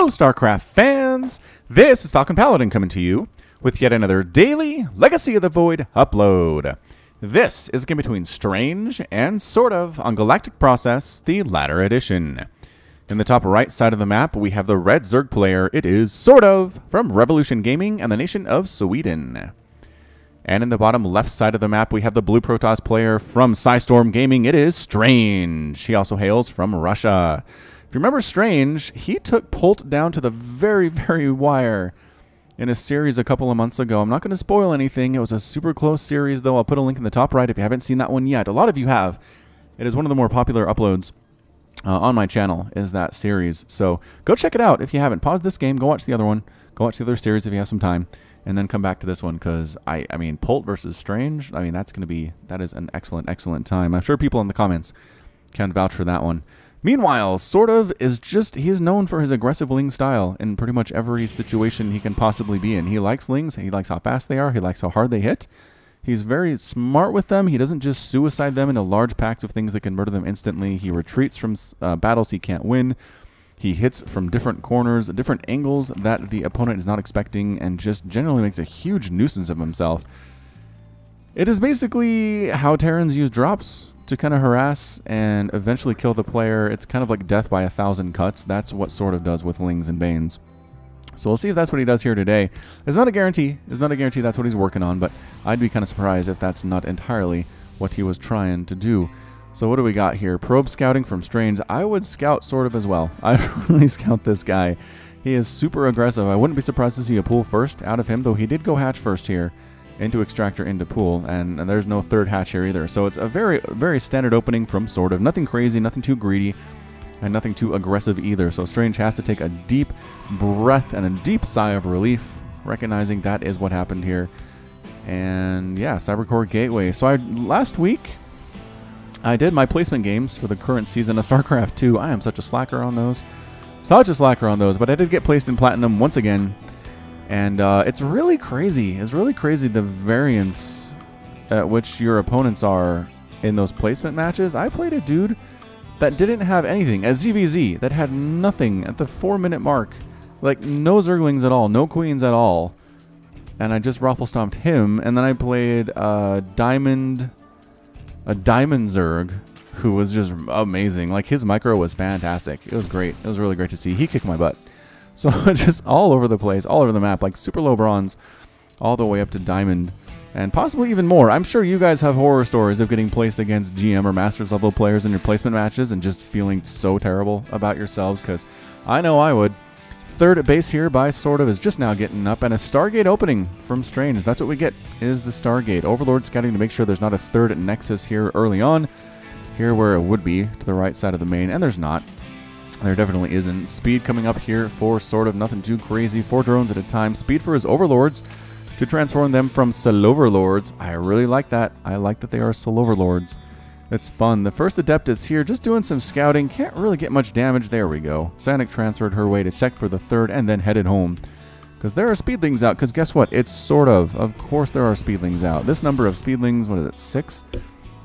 StarCraft fans! This is Falcon Paladin coming to you with yet another daily Legacy of the Void upload. This is a game between Strange and SortOf on Galactic Process, the latter edition. In the top right side of the map, we have the red Zerg player. It is SortOf from Revolution Gaming and the nation of Sweden. And in the bottom left side of the map, we have the blue Protoss player from Storm Gaming. It is Strange. He also hails from Russia. If you remember Strange, he took Pult down to the very, very wire in a series a couple of months ago. I'm not going to spoil anything. It was a super close series, though. I'll put a link in the top right if you haven't seen that one yet. A lot of you have. It is one of the more popular uploads on my channel, is that series. So go check it out if you haven't. Pause this game, go watch the other one. Go watch the other series if you have some time. And then come back to this one, because, I mean, Pult versus Strange, I mean, that is an excellent, excellent time. I'm sure people in the comments can vouch for that one. Meanwhile, SortOf is he's known for his aggressive Ling style in pretty much every situation he can possibly be in. He likes Lings, he likes how fast they are, he likes how hard they hit. He's very smart with them. He doesn't just suicide them into large packs of things that can murder them instantly. He retreats from battles he can't win. He hits from different corners, different angles that the opponent is not expecting, and just generally makes a huge nuisance of himself. It is basically how Terrans use drops to kind of harass and eventually kill the player. It's kind of like death by 1,000 cuts. That's what SortOf does with Lings and Banes. So we'll see if that's what he does here today. It's not a guarantee. It's not a guarantee that's what he's working on, but I'd be kind of surprised if that's not entirely what he was trying to do. So what do we got here? Probe scouting from Strange. I would scout SortOf as well. I would really scout this guy. He is super aggressive. I wouldn't be surprised to see a pool first out of him, though he did go hatch first here. Into Extractor, into Pool, and there's no third hatch here either. So it's a very, very standard opening from SortOf. Nothing crazy, nothing too greedy, and nothing too aggressive either. So Strange has to take a deep breath and a deep sigh of relief, recognizing that is what happened here. And yeah, Cybercore Gateway. So last week, I did my placement games for the current season of StarCraft 2. I am such a slacker on those. Such a slacker on those, but I did get placed in Platinum once again. And it's really crazy. It's really crazy the variance at which your opponents are in those placement matches. I played a dude that didn't have anything, a ZVZ, that had nothing at the 4-minute mark. Like, no Zerglings at all, no Queens at all. And I just raffle stomped him. And then I played a Diamond Zerg, who was just amazing. Like, his micro was fantastic. It was great. It was really great to see. He kicked my butt. So just all over the place, all over the map, like super low bronze, all the way up to diamond, and possibly even more. I'm sure you guys have horror stories of getting placed against GM or Masters level players in your placement matches and just feeling so terrible about yourselves, because I know I would. Third base here by SortOf is just now getting up, and a Stargate opening from Strange. That's what we get, is the Stargate. Overlord scouting to make sure there's not a third Nexus here early on, here where it would be to the right side of the main, and there's not. There definitely isn't. Speed coming up here for SortOf, nothing too crazy. 4 drones at a time. Speed for his Overlords to transform them from Overlords. I really like that. I like that they are Overlords. It's fun. The first Adept is here, just doing some scouting. Can't really get much damage. There we go. Sanic transferred her way to check for the third and then headed home. Because there are Speedlings out. Because guess what? It's SortOf. Of course there are Speedlings out. This number of Speedlings, what is it, 6?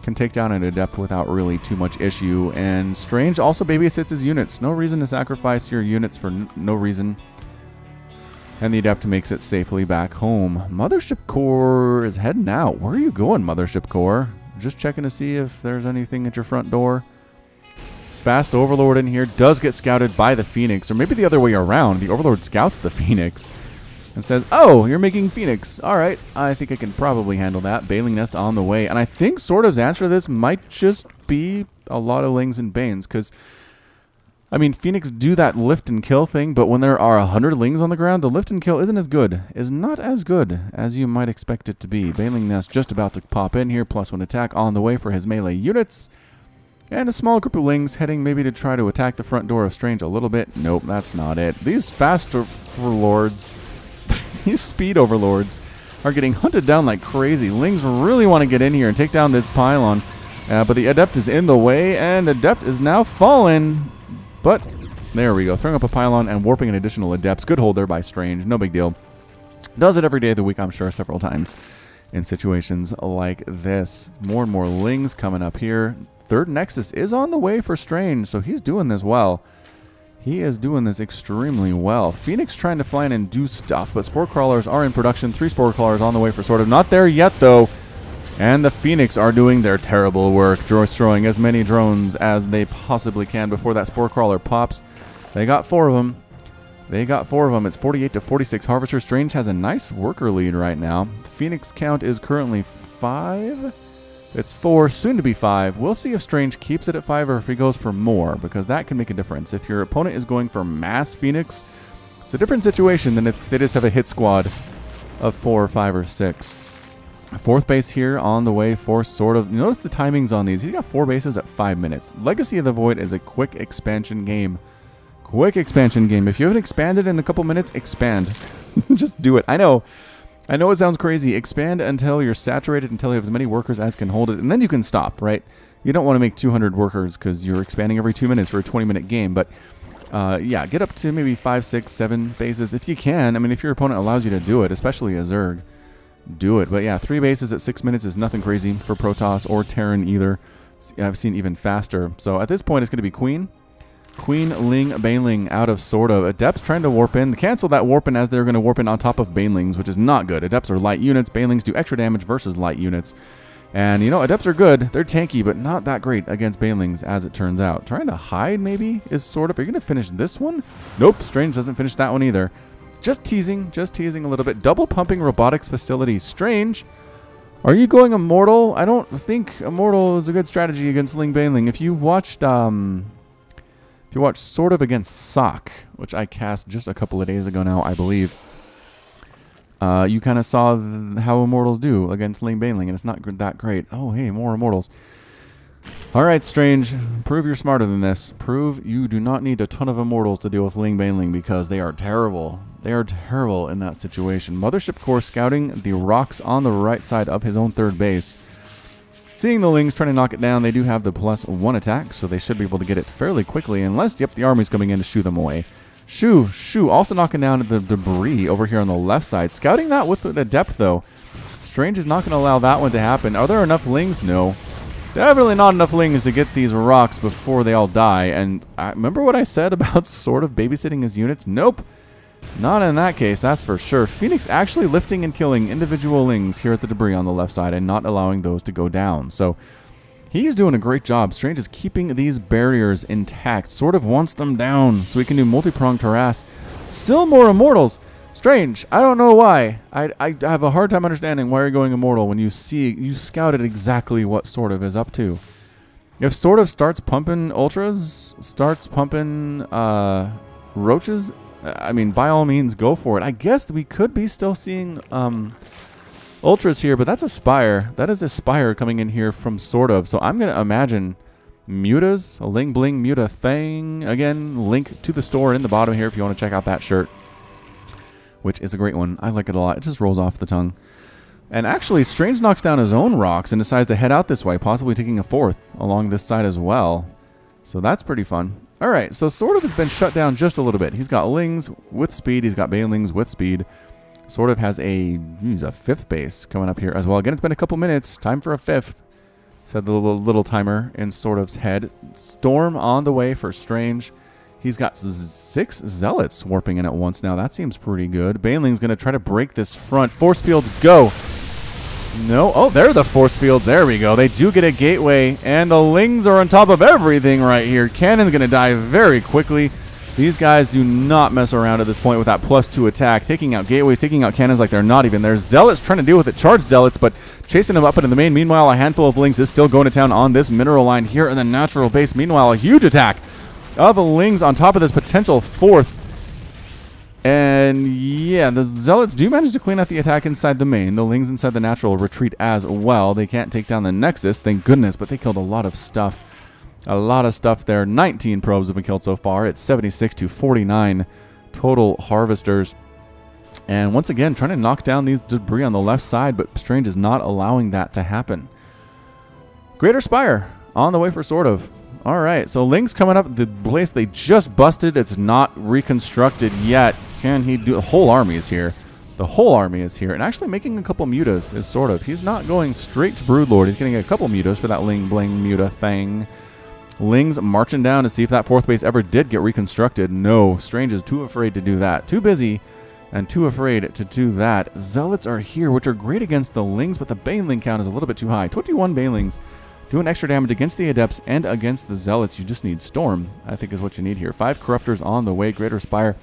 Can take down an Adept without really too much issue. And Strange also babysits his units. No reason to sacrifice your units for no reason. And the Adept makes it safely back home. Mothership Core is heading out. Where are you going, Mothership Core? Just checking to see if there's anything at your front door. Fast Overlord in here does get scouted by the Phoenix. Or maybe the other way around. The Overlord scouts the Phoenix and says, oh, you're making Phoenix. All right, I think I can probably handle that. Bailing Nest on the way. And I think SortOf's answer to this might just be a lot of Lings and Banes. Because, I mean, Phoenix do that lift and kill thing, but when there are 100 Lings on the ground, the lift and kill isn't as good. Is not as good as you might expect it to be. Bailing Nest just about to pop in here. +1 attack on the way for his melee units. And a small group of Lings heading maybe to try to attack the front door of Strange a little bit. Nope, that's not it. These fast Overlords... These Speed Overlords are getting hunted down like crazy. Lings really want to get in here and take down this pylon. But the Adept is in the way, and Adept is now fallen. But there we go. Throwing up a pylon and warping an additional Adepts. Good hold there by Strange. No big deal. Does it every day of the week, I'm sure, several times in situations like this. More and more Lings coming up here. Third Nexus is on the way for Strange, so he's doing this well. He is doing this extremely well. Phoenix trying to fly in and do stuff, but Spore Crawlers are in production. 3 Spore Crawlers on the way for SortOf. Not there yet, though. And the Phoenix are doing their terrible work, destroying as many drones as they possibly can before that Spore Crawler pops. They got 4 of them. They got 4 of them. It's 48 to 46. Harvester Strange has a nice worker lead right now. Phoenix count is currently 5. It's 4, soon to be 5. We'll see if Strange keeps it at 5 or if he goes for more, because that can make a difference. If your opponent is going for mass Phoenix, it's a different situation than if they just have a hit squad of 4 or 5 or 6. 4th base here on the way for SortOf. Notice the timings on these. He's got 4 bases at 5 minutes. Legacy of the Void is a quick expansion game. Quick expansion game. If you haven't expanded in a couple minutes, expand. Just do it. I know it sounds crazy. Expand until you're saturated, until you have as many workers as can hold it, and then you can stop, right? You don't want to make 200 workers because you're expanding every 2 minutes for a 20-minute game, but yeah, get up to maybe 5, 6, 7 bases if you can. I mean, if your opponent allows you to do it, especially a Zerg, do it. But yeah, 3 bases at 6 minutes is nothing crazy for Protoss or Terran either. I've seen even faster. So at this point, it's going to be Queen, Ling, Baneling out of SortOf. Adepts trying to warp in. Cancel that warp in as they're going to warp in on top of Banelings, which is not good. Adepts are light units. Banelings do extra damage versus light units. And, you know, Adepts are good. They're tanky, but not that great against Banelings, as it turns out. Trying to hide, maybe, is SortOf. Are you going to finish this one? Nope, Strange doesn't finish that one either. Just teasing a little bit. Double pumping robotics facility. Strange, are you going Immortal? I don't think Immortal is a good strategy against Ling Baneling. If you watched SortOf against Sock, which I cast just a couple of days ago now, I believe, you kind of saw how Immortals do against Ling Baneling, and it's not that great. Oh, hey, more Immortals. All right, Strange, prove you're smarter than this. Prove you do not need a ton of Immortals to deal with Ling Baneling, because they are terrible. They are terrible in that situation. Mothership Core scouting the rocks on the right side of his own 3rd base. Seeing the Lings trying to knock it down, they do have the +1 attack, so they should be able to get it fairly quickly, unless, yep, the army's coming in to shoo them away. Shoo, also knocking down the debris over here on the left side. Scouting that with an Adept, though. Strange is not going to allow that one to happen. Are there enough Lings? No. Definitely not enough Lings to get these rocks before they all die. And remember what I said about SortOf babysitting his units? Nope. Not in that case, that's for sure. Phoenix actually lifting and killing individual Lings here at the debris on the left side and not allowing those to go down. So he's doing a great job. Strange is keeping these barriers intact. SortOf wants them down so he can do multi-pronged harass. Still more Immortals. Strange, I don't know why. I have a hard time understanding why you're going Immortal when you scouted exactly what SortOf is up to. If SortOf starts pumping Ultras, starts pumping Roaches, I mean, by all means, go for it. I guess we could be still seeing Ultras here, but that's a Spire. That is a Spire coming in here from SortOf. So I'm going to imagine Mutas, a Ling Bling Muta thing. Again, link to the store in the bottom here if you want to check out that shirt, which is a great one. I like it a lot. It just rolls off the tongue. And actually, Strange knocks down his own rocks and decides to head out this way, possibly taking a 4th along this side as well. So that's pretty fun. All right, so SortOf has been shut down just a little bit. He's got Lings with speed. He's got Banelings with speed. SortOf has a 5th base coming up here as well. Again, it's been a couple minutes. Time for a 5th. Said the little timer in SortOf's head. Storm on the way for Strange. He's got 6 Zealots warping in at once now. That seems pretty good. Baneling's going to try to break this front. Force fields go. No. Oh, there are the force fields. There we go. They do get a gateway, and the Lings are on top of everything right here. Cannon's going to die very quickly. These guys do not mess around at this point with that +2 attack. Taking out gateways, taking out cannons like they're not even there. Zealots trying to deal with it. Charged Zealots, but chasing them up into the main. Meanwhile, a handful of Lings is still going to town on this mineral line here in the natural base. Meanwhile, a huge attack of Lings on top of this potential 4th. And yeah, the Zealots do manage to clean out the attack inside the main. The Lings inside the natural retreat as well. They can't take down the Nexus, thank goodness, but they killed a lot of stuff. A lot of stuff there. 19 probes have been killed so far. It's 76 to 49 total harvesters. And once again, trying to knock down these debris on the left side, but Strange is not allowing that to happen. Greater Spire on the way for SortOf. All right, so Ling's coming up. The place they just busted, it's not reconstructed yet. Can he do? The whole army is here. The whole army is here. And actually making a couple mutas is SortOf. He's not going straight to Broodlord. He's getting a couple mutas for that Ling Bling muta thing. Ling's marching down to see if that 4th base ever did get reconstructed. No, Strange is too afraid to do that. Too busy and too afraid to do that. Zealots are here, which are great against the Lings, but the Baneling count is a little bit too high. 21 Banelings doing extra damage against the Adepts and against the Zealots. You just need Storm, I think is what you need here. 5 Corruptors on the way. Greater Spire,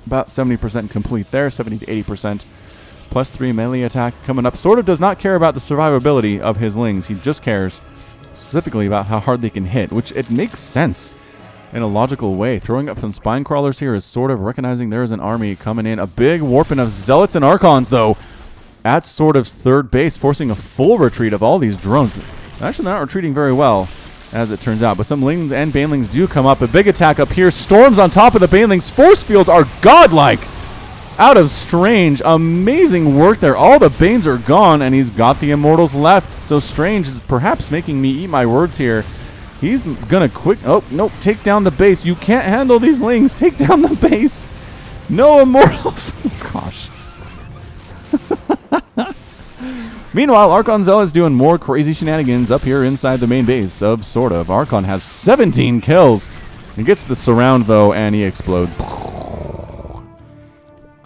about 70% complete there, 70 to 80%. Plus 3 melee attack coming up. Sort of does not care about the survivability of his Lings. He just cares specifically about how hard they can hit, which it makes sense in a logical way. Throwing up some spine crawlers here is sort of recognizing there is an army coming in. A big warping of Zealots and Archons, though, at sort of 3rd base, forcing a full retreat of all these drones. Actually, they're not retreating very well, as it turns out. But some Lings and Banelings do come up. A big attack up here. Storms on top of the Banelings. Force fields are godlike. Out of Strange. Amazing work there. All the Banes are gone, and he's got the Immortals left. So Strange is perhaps making me eat my words here. He's going to quick... Oh, nope. Take down the base. You can't handle these Lings. Take down the base. No Immortals. Gosh. Meanwhile, Archon Zealot's doing more crazy shenanigans up here inside the main base of SortOf. Archon has 17 kills. He gets the surround, though, and he explodes.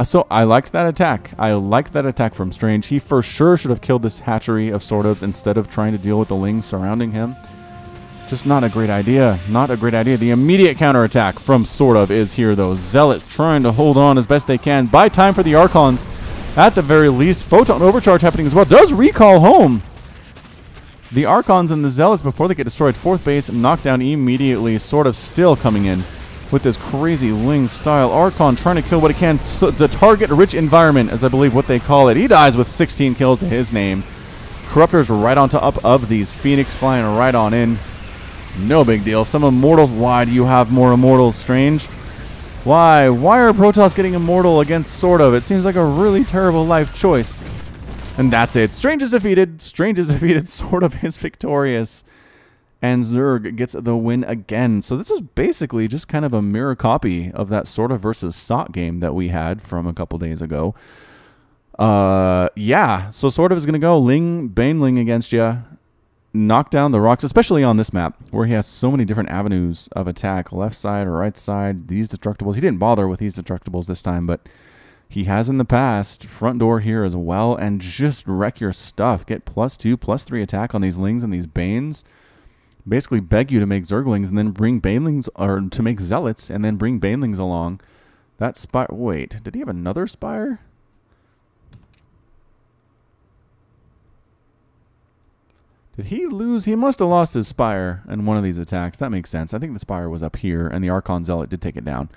So I liked that attack. I liked that attack from Strange. He for sure should have killed this hatchery of SortOfs instead of trying to deal with the Lings surrounding him. Just not a great idea. Not a great idea. The immediate counterattack from SortOf is here, though. Zealot trying to hold on as best they can. Buy time for the Archons. At the very least, Photon Overcharge happening as well. Does recall home. The Archons and the Zealots, before they get destroyed, 4th base knocked down immediately. SortOf still coming in with this crazy Ling style. Archon trying to kill what he can to target a rich environment, as I believe what they call it. He dies with 16 kills to his name. Corruptors right on top of these. Phoenix flying right on in. No big deal. Some Immortals. Why do you have more Immortals, Strange? Why? Why are Protoss getting Immortal against SortOf? It seems like a really terrible life choice. And that's it. Strange is defeated. Strange is defeated. SortOf is victorious. And Zerg gets the win again. So this is basically just kind of a mirror copy of that SortOf versus SOT game that we had from a couple days ago. Yeah. So SortOf is going to go Baneling against you. Knock down the rocks, especially on this map, where he has so many different avenues of attack. Left side or right side. These destructibles. He didn't bother with these destructibles this time, but he has in the past. Front door here as well. And just wreck your stuff. Get +2, +3 attack on these Lings and these Banes. Basically beg you to make Zerglings and then bring Banelings, or to make Zealots and then bring Banelings along. That Spire... Wait, did he have another Spire? Did he lose? He must have lost his Spire in one of these attacks. That makes sense. I think the Spire was up here, and the Archon Zealot did take it down.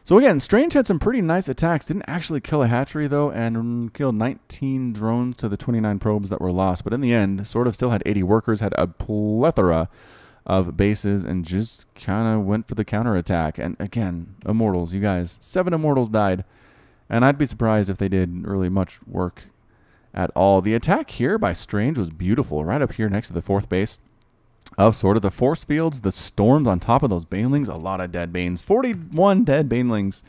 So again, Strange had some pretty nice attacks. Didn't actually kill a hatchery, though, and killed 19 drones to the 29 probes that were lost. But in the end, SortOf still had 80 workers, had a plethora of bases, and just kind of went for the counterattack. And again, Immortals, you guys. 7 Immortals died. And I'd be surprised if they did really much work at all. The attack here by Strange was beautiful. Right up here next to the 4th base of SortOf. The force fields, the storms on top of those Banelings. A lot of dead Banes. 41 dead Banelings.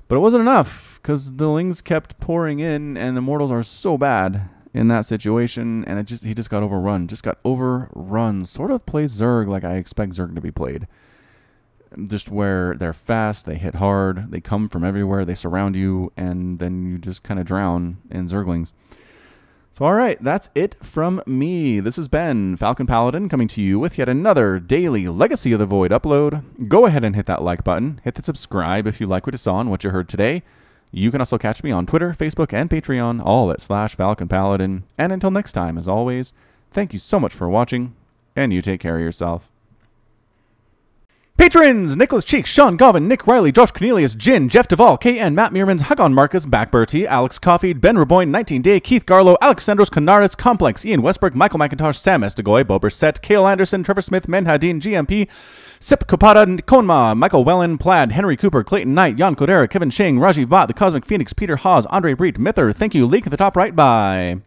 But it wasn't enough, because the Lings kept pouring in, and the Immortals are so bad in that situation, and he just got overrun. Just got overrun. SortOf plays Zerg like I expect Zerg to be played. Just where they're fast, they hit hard, they come from everywhere, they surround you, and then you just kind of drown in Zerglings. So alright, that's it from me. This has been Falcon Paladin coming to you with yet another daily Legacy of the Void upload. Go ahead and hit that like button. Hit the subscribe if you like what you saw and what you heard today. You can also catch me on Twitter, Facebook, and Patreon, all at /Falcon Paladin. And until next time, as always, thank you so much for watching, and you take care of yourself. Patrons! Nicholas Cheek, Sean Govin, Nick Riley, Josh Cornelius, Jin, Jeff Duvall, KN, Matt Meermans, Hagon Marcus, Backberty, Alex Coffey, Ben Raboyne, 19 Day, Keith Garlow, Alexandros Canaris, Complex, Ian Westbrook, Michael McIntosh, Sam Estegoy, Bober Set, Cale Anderson, Trevor Smith, Menhadin, GMP, Sip Kopata, Konma, Michael Wellen, Plaid, Henry Cooper, Clayton Knight, Jan Kodera, Kevin Shing, Rajiv Bhatt, The Cosmic Phoenix, Peter Haas, Andre Breet, Mither. Thank you, Leak at the top right. Bye.